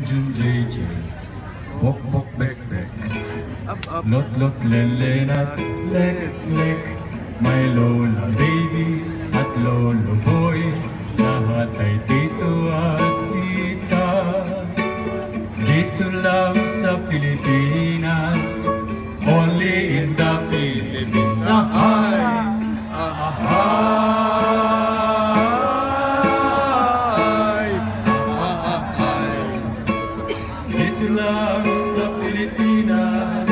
Jun JJ, Bok Bok Bek Bek, Lot Lot Lelen at Lek Lek, may Lola Baby at Lolo Boy, lahat ay tito at tita. Dito lang sa Pilipinas, only in the Philippines. Dito lang sa Pilipinas,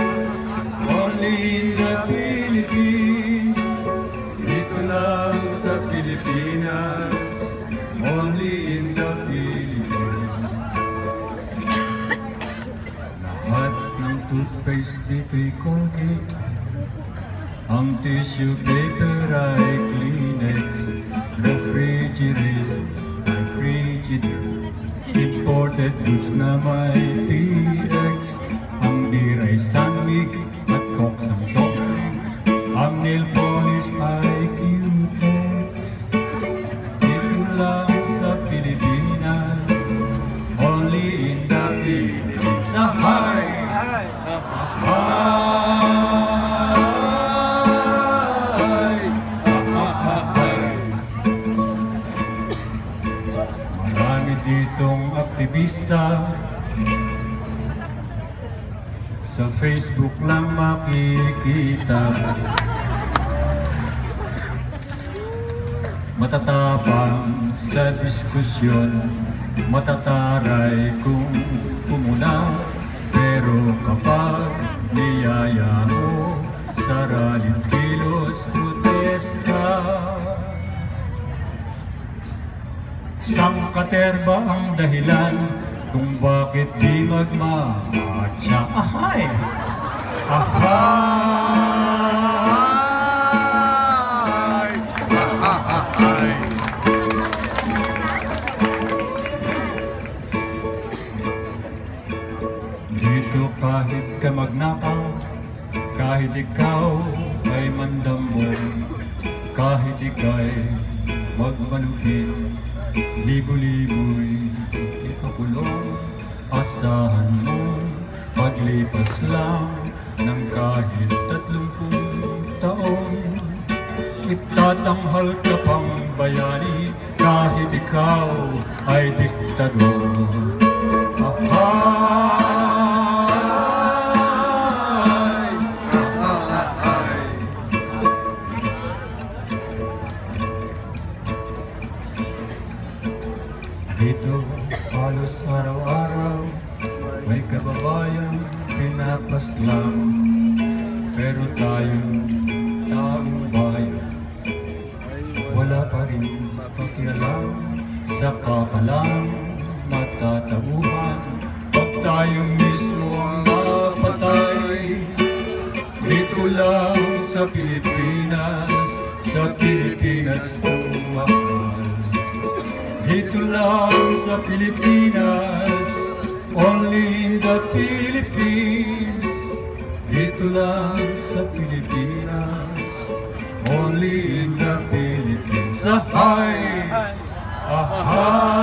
only in the Philippines. Dito lang sa Pilipinas, only in the Philippines. Lahat ng toothpaste dito'y Colgate, ang tissue paper ay Kleenex, refrigerator ay Frigidaire, imported goods na may PX, ang beer ay Sanmig at Coke ang soft drinks, ang nail polish ay Q-Tex. Dito lang sa Pilipinas, only in the Philippines. Marami ditong aktivista, sa Facebook lang makikita. Matatapang sa diskusyon, matataray kung pumuna. Pero kapag niyaya mo, saraling kilos protesta. Sangkaterba ang dahilan kung bakit di magmamarcha. Ahay! Ahay! Ahay! Dito kahit ka magnakaw, kahit ikaw ay mandambong, kahit ika'y magmalupit, libo-libo'y ipakulong. Asahan mo paglipas lang ng kahit 30 taon, itatanghal ka pang bayani kahit ikaw ay diktador. Dito halos araw-araw may kababayan pinapaslang, pero tayong taong bayan wala pa rin pakialam. Saka pa lang matatauhan pag tayo mismo ang mapatay. Dito lang sa Pilipinas, sa Pilipinas tumahal. Dito lang sa Pilipinas, only in the Philippines. Dito lang sa Pilipinas, only in the Philippines. Ahay! Ahay!